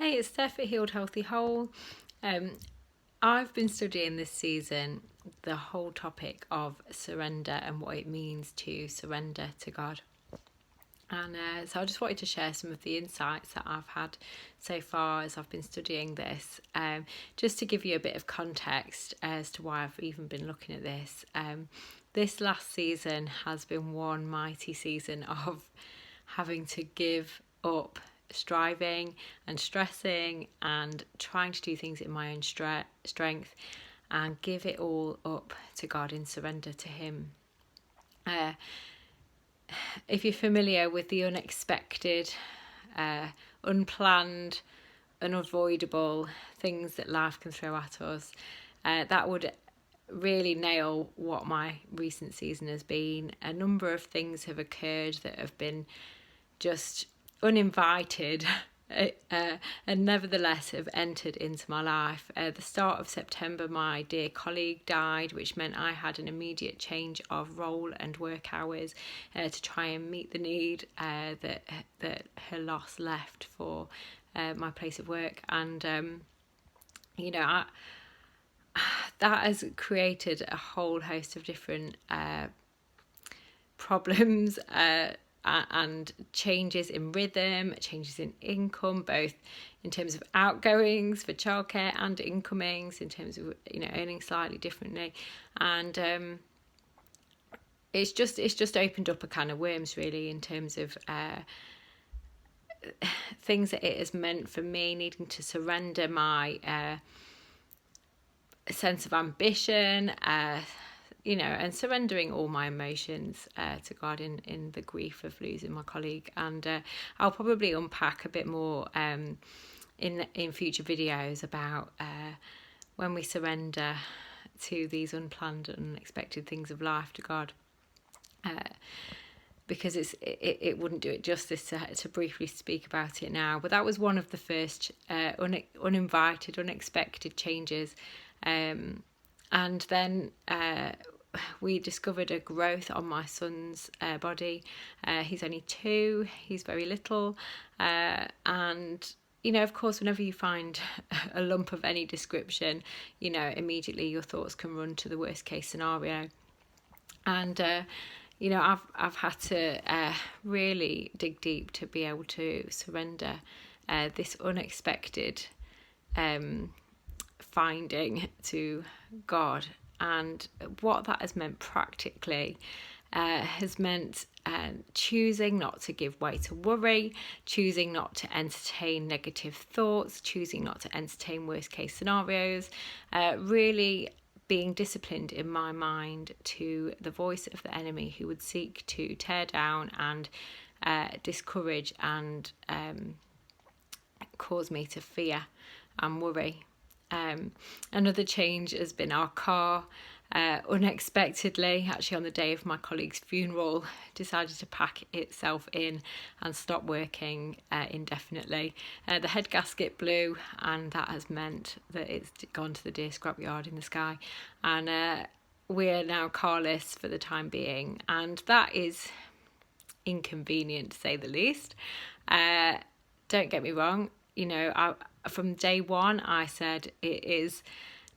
Hi, it's Steph at Healed Healthy Whole. I've been studying this season the whole topic of surrender and what it means to surrender to God. And so I just wanted to share some of the insights that I've had so far as I've been studying this, just to give you a bit of context as to why I've even been looking at this. This last season has been one mighty season of having to give up striving and stressing and trying to do things in my own strength and give it all up to God in surrender to Him. If you're familiar with the unexpected, unplanned, unavoidable things that life can throw at us, that would really nail what my recent season has been. A number of things have occurred that have been just uninvited and nevertheless have entered into my life. At the start of September, my dear colleague died, which meant I had an immediate change of role and work hours to try and meet the need that her loss left for my place of work. And that has created a whole host of different problems and changes in rhythm, changes in income, both in terms of outgoings for childcare and incomings, in terms of earning slightly differently, and it's just opened up a can of worms really in terms of things that it has meant for me needing to surrender my sense of ambition, and surrendering all my emotions to God in the grief of losing my colleague. And I'll probably unpack a bit more in future videos about when we surrender to these unplanned and unexpected things of life to God. Because it wouldn't do it justice to briefly speak about it now. But that was one of the first uninvited, unexpected changes. And then we discovered a growth on my son's body. He's only 2, he's very little. And, of course, whenever you find a lump of any description, immediately your thoughts can run to the worst case scenario. And, I've had to really dig deep to be able to surrender this unexpected finding to God. And what that has meant practically has meant choosing not to give way to worry, choosing not to entertain negative thoughts, choosing not to entertain worst case scenarios, really being disciplined in my mind to the voice of the enemy who would seek to tear down and discourage and cause me to fear and worry. Another change has been our car. Unexpectedly, actually on the day of my colleague's funeral, decided to pack itself in and stop working indefinitely. The head gasket blew, and that has meant that it's gone to the dear scrapyard in the sky, and we're now carless for the time being, and that is inconvenient to say the least. Don't get me wrong, from day one I said it is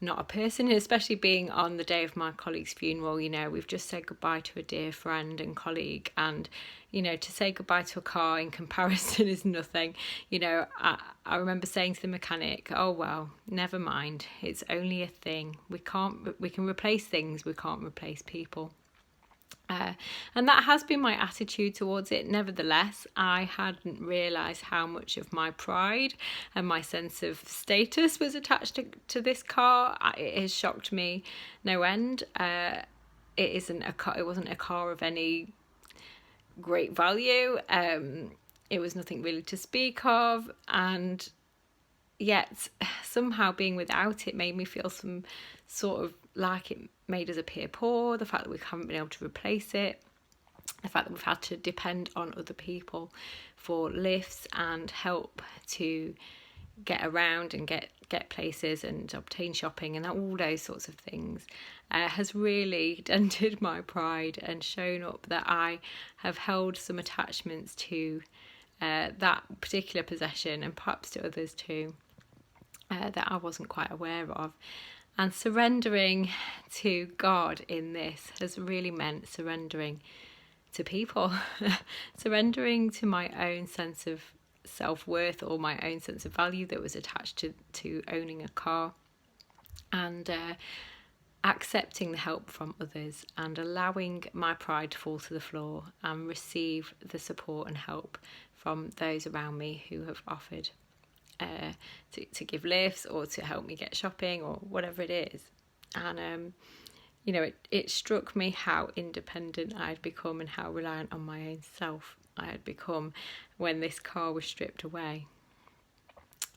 not a person, especially being on the day of my colleague's funeral. We've just said goodbye to a dear friend and colleague, and to say goodbye to a car in comparison is nothing. I remember saying to the mechanic, oh well, never mind, it's only a thing. We can replace things, we can't replace people. And that has been my attitude towards it. Nevertheless, I hadn't realised how much of my pride and my sense of status was attached to this car. It has shocked me no end. It wasn't a car of any great value. It was nothing really to speak of, and yet somehow being without it made me feel some sort of like it made us appear poor. The fact that we haven't been able to replace it, the fact that we've had to depend on other people for lifts and help to get around and get places and obtain shopping and all those sorts of things, has really dented my pride and shown up that I have held some attachments to that particular possession, and perhaps to others too, that I wasn't quite aware of. And surrendering to God in this has really meant surrendering to people, surrendering to my own sense of self-worth or my own sense of value that was attached to owning a car, and accepting the help from others and allowing my pride to fall to the floor and receive the support and help from those around me who have offered to give lifts or to help me get shopping or whatever it is. And it struck me how independent I had become and how reliant on my own self I had become when this car was stripped away.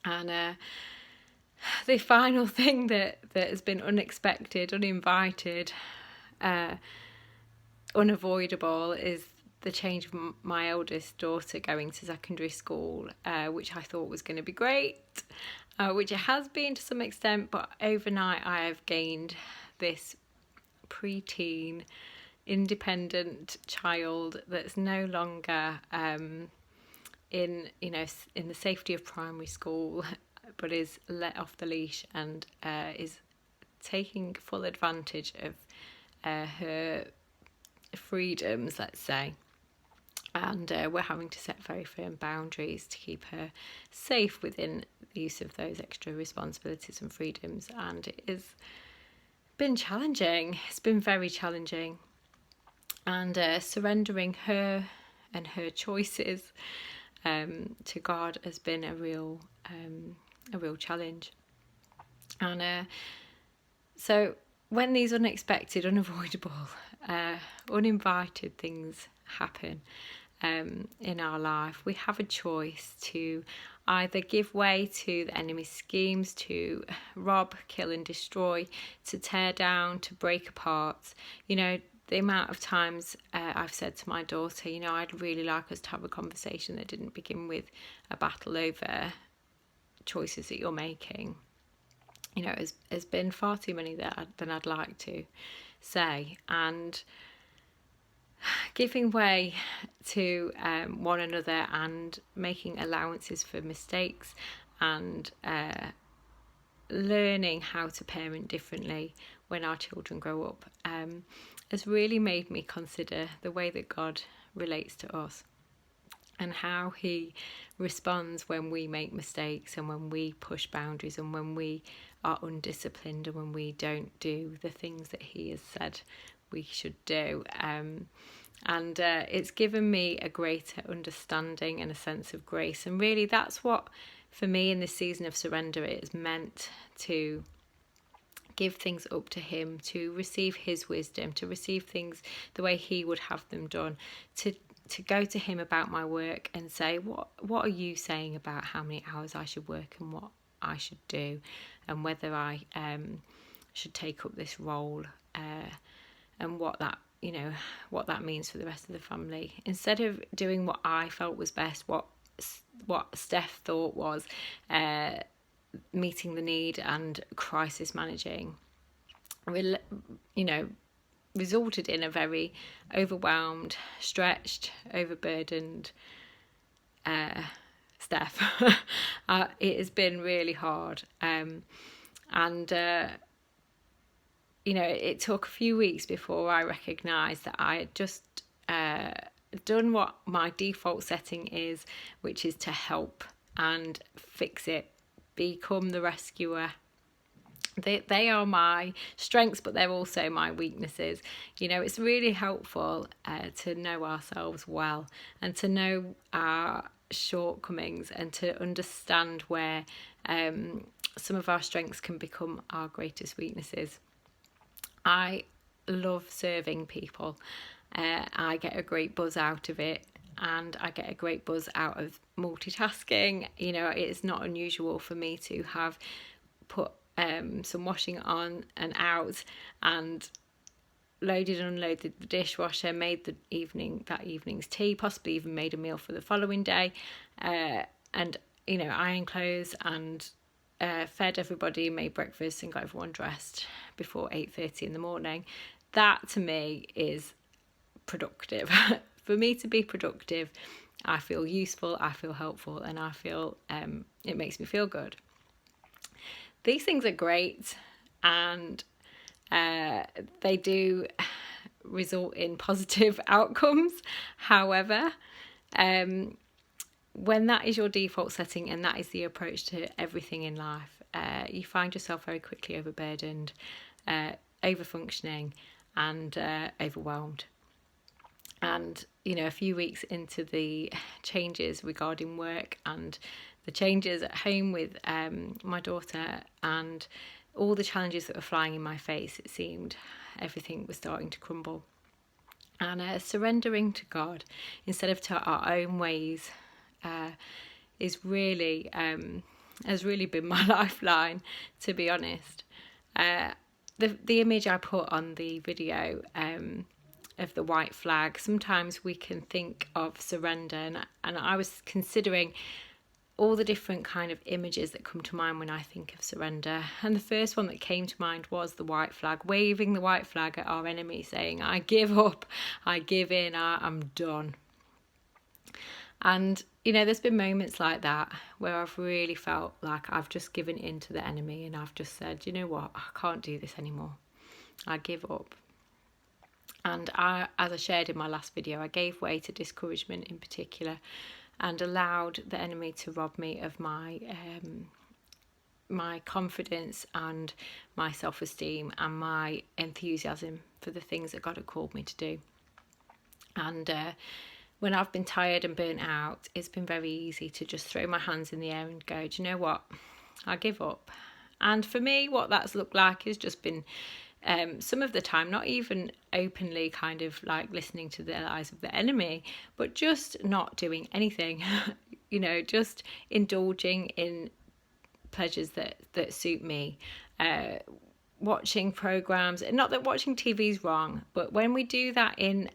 And the final thing that has been unexpected, uninvited, unavoidable is the change of my eldest daughter going to secondary school, which I thought was going to be great, which it has been to some extent, but overnight I have gained this preteen independent child that's no longer in the safety of primary school, but is let off the leash and is taking full advantage of her freedoms, let's say. And we're having to set very firm boundaries to keep her safe within the use of those extra responsibilities and freedoms. And it has been challenging. It's been very challenging. And surrendering her and her choices to God has been a real challenge. And so when these unexpected, unavoidable, uninvited things happen in our life, we have a choice to either give way to the enemy's schemes to rob, kill and destroy, to tear down, to break apart. The amount of times I've said to my daughter, I'd really like us to have a conversation that didn't begin with a battle over choices that you're making. Has been far too many than I'd like to say. And giving way to one another and making allowances for mistakes and learning how to parent differently when our children grow up has really made me consider the way that God relates to us and how he responds when we make mistakes and when we push boundaries and when we are undisciplined and when we don't do the things that he has said we should do. And it's given me a greater understanding and a sense of grace. And really that's what, for me in this season of surrender, it is meant to give things up to him, to receive his wisdom, to receive things the way he would have them done, to go to him about my work and say, what are you saying about how many hours I should work and what I should do, and whether I should take up this role, and what that means for the rest of the family. Instead of doing what I felt was best, what Steph thought was meeting the need and crisis managing, resulted in a very overwhelmed, stretched, overburdened Steph. It has been really hard. It took a few weeks before I recognised that I had just done what my default setting is, which is to help and fix it, become the rescuer. They are my strengths, but they're also my weaknesses. It's really helpful to know ourselves well and to know our shortcomings and to understand where some of our strengths can become our greatest weaknesses. I love serving people. I get a great buzz out of it, and I get a great buzz out of multitasking. It's not unusual for me to have put some washing on and out and loaded and unloaded the dishwasher, made that evening's tea, possibly even made a meal for the following day, and ironed clothes and fed everybody, made breakfast and got everyone dressed before 8:30 in the morning. That to me is productive. For me to be productive, I feel useful, I feel helpful, and I feel it makes me feel good. These things are great, and they do result in positive outcomes. However, when that is your default setting and that is the approach to everything in life, you find yourself very quickly overburdened, over-functioning, and overwhelmed. And, a few weeks into the changes regarding work and the changes at home with my daughter and all the challenges that were flying in my face, it seemed everything was starting to crumble. And surrendering to God instead of to our own ways is really has really been my lifeline, to be honest. The image I put on the video of the white flag, sometimes we can think of surrender, and I was considering all the different kind of images that come to mind when I think of surrender. And the first one that came to mind was the white flag, waving the white flag at our enemy, saying, I give up, I give in, I'm done. And, there's been moments like that where I've really felt like I've just given in to the enemy, and I've just said, you know what, I can't do this anymore. I give up. And as I shared in my last video, I gave way to discouragement in particular and allowed the enemy to rob me of my confidence and my self-esteem and my enthusiasm for the things that God had called me to do. And when I've been tired and burnt out, it's been very easy to just throw my hands in the air and go, do you know what? I give up. And for me, what that's looked like has just been some of the time, not even openly kind of like listening to the lies of the enemy, but just not doing anything, just indulging in pleasures that suit me, watching programs. And not that watching TV is wrong, but when we do that in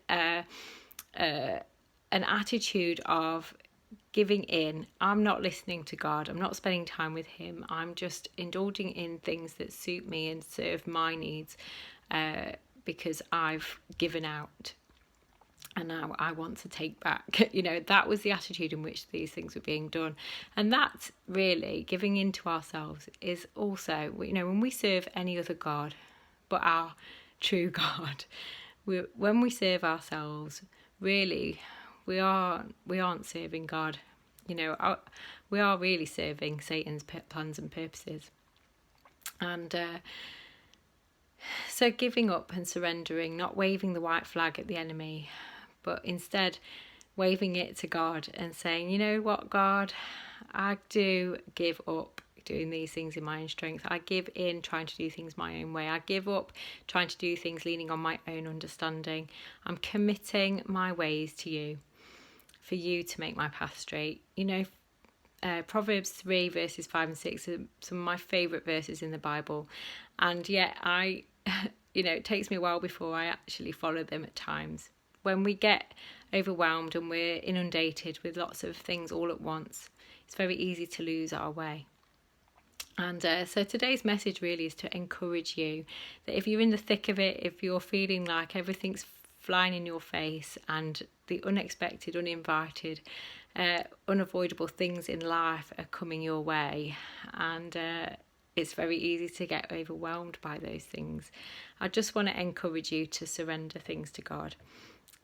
an attitude of giving in, I'm not listening to God, I'm not spending time with him, I'm just indulging in things that suit me and serve my needs because I've given out and now I want to take back. That was the attitude in which these things were being done. And that really, giving in to ourselves, is also, when we serve any other God but our true God, when we serve ourselves, really we aren't serving God. We are really serving Satan's plans and purposes. And so giving up and surrendering, not waving the white flag at the enemy, but instead waving it to God and saying, you know what, God, I do give up doing these things in my own strength. I give in trying to do things my own way. I give up trying to do things leaning on my own understanding. I'm committing my ways to you, for you to make my path straight. Proverbs 3 verses 5 and 6 are some of my favourite verses in the Bible, and yet it takes me a while before I actually follow them at times. When we get overwhelmed and we're inundated with lots of things all at once, it's very easy to lose our way. And so today's message really is to encourage you that if you're in the thick of it, if you're feeling like everything's flying in your face and the unexpected, uninvited, unavoidable things in life are coming your way, and it's very easy to get overwhelmed by those things, I just want to encourage you to surrender things to God.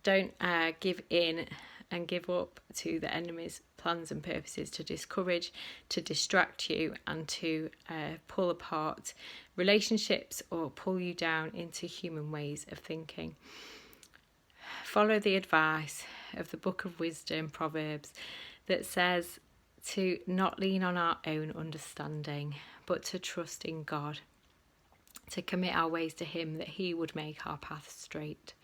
Don't give in and give up to the enemy's plans and purposes to discourage, to distract you, and to pull apart relationships or pull you down into human ways of thinking. Follow the advice of the Book of Wisdom, Proverbs, that says to not lean on our own understanding, but to trust in God, to commit our ways to him, that he would make our path straight.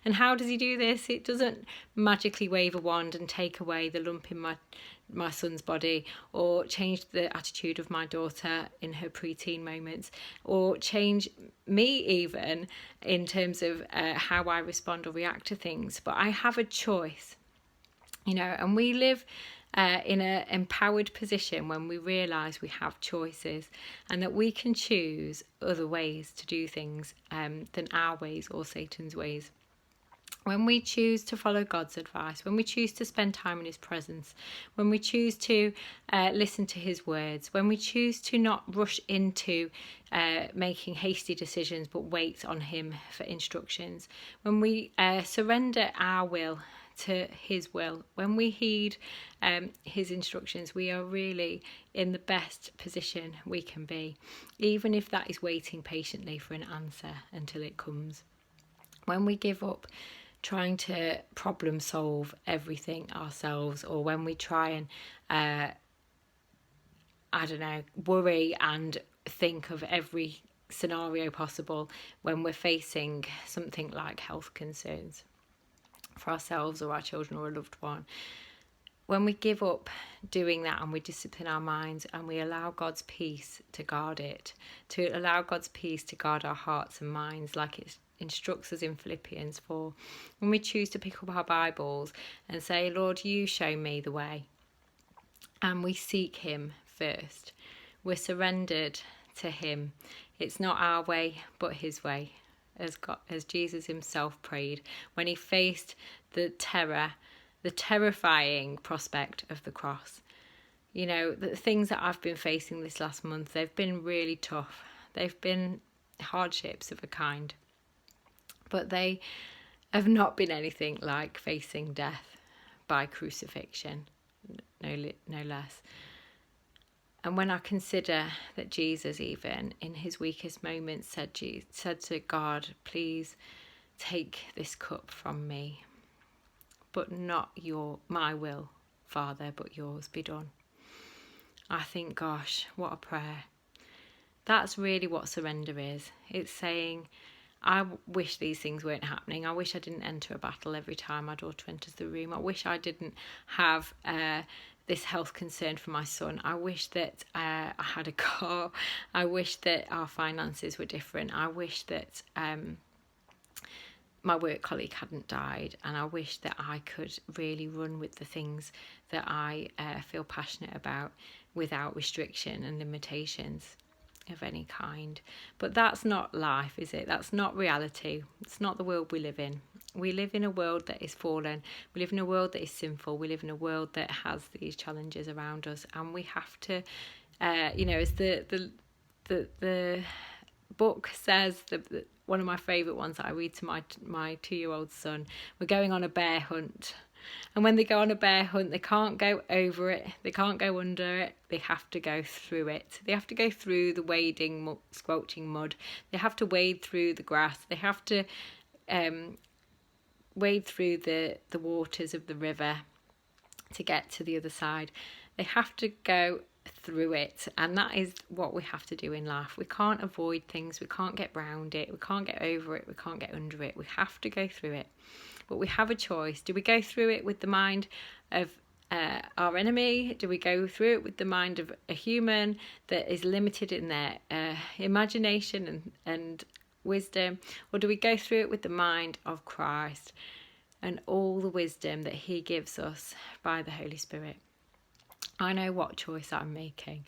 And how does he do this? It doesn't magically wave a wand and take away the lump in my son's body, or change the attitude of my daughter in her preteen moments, or change me even in terms of how I respond or react to things. But I have a choice, and we live in an empowered position when we realise we have choices and that we can choose other ways to do things than our ways or Satan's ways. When we choose to follow God's advice, when we choose to spend time in his presence, when we choose to listen to his words, when we choose to not rush into making hasty decisions but wait on him for instructions, when we surrender our will to his will, when we heed his instructions, we are really in the best position we can be, even if that is waiting patiently for an answer until it comes. When we give up trying to problem solve everything ourselves, or when we try and worry and think of every scenario possible when we're facing something like health concerns for ourselves or our children or a loved one. When we give up doing that and we discipline our minds and we allow God's peace to guard it, to allow God's peace to guard our hearts and minds, like it instructs us in Philippians 4, when we choose to pick up our Bibles and say, Lord, you show me the way, and we seek him first, we're surrendered to him. It's not our way but his way, as Jesus himself prayed when he faced the terrifying prospect of the cross. You know, the things that I've been facing this last month, they've been really tough. They've been hardships of a kind, but they have not been anything like facing death by crucifixion, no less. And when I consider that Jesus, even in his weakest moments, said to God, please take this cup from me, but not my will, Father, but yours be done. I think, gosh, what a prayer. That's really what surrender is. It's saying, I wish these things weren't happening. I wish I didn't enter a battle every time my daughter enters the room. I wish I didn't have this health concern for my son. I wish that I had a car. I wish that our finances were different. I wish that my work colleague hadn't died, and I wish that I could really run with the things that I feel passionate about without restriction and limitations of any kind. But that's not life, is it? That's not reality. It's not the world we live in. We live in a world that is fallen. We live in a world that is sinful. We live in a world that has these challenges around us, and we have to, as the book says, one of my favourite ones that I read to my 2-year-old son, we're going on a bear hunt. And when they go on a bear hunt, they can't go over it, they can't go under it, they have to go through it. They have to go through the wading, squelching mud. They have to wade through the grass. They have to wade through the waters of the river to get to the other side. They have to go through it, and that is what we have to do in life. We can't avoid things, we can't get round it, we can't get over it, we can't get under it. We have to go through it. But we have a choice. Do we go through it with the mind of our enemy? Do we go through it with the mind of a human that is limited in their imagination and wisdom? Or do we go through it with the mind of Christ and all the wisdom that he gives us by the Holy Spirit? I know what choice I'm making,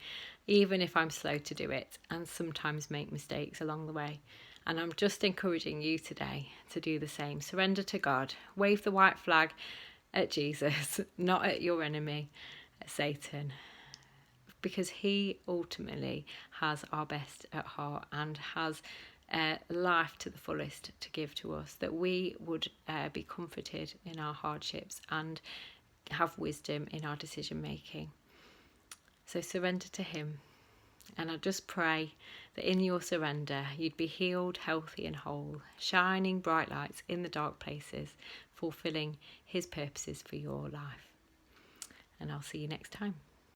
even if I'm slow to do it and sometimes make mistakes along the way. And I'm just encouraging you today to do the same. Surrender to God. Wave the white flag at Jesus, not at your enemy, at Satan. Because he ultimately has our best at heart and has life to the fullest to give to us, that we would be comforted in our hardships and have wisdom in our decision making. So surrender to him. And I just pray that in your surrender, you'd be healed, healthy and whole, shining bright lights in the dark places, fulfilling his purposes for your life. And I'll see you next time.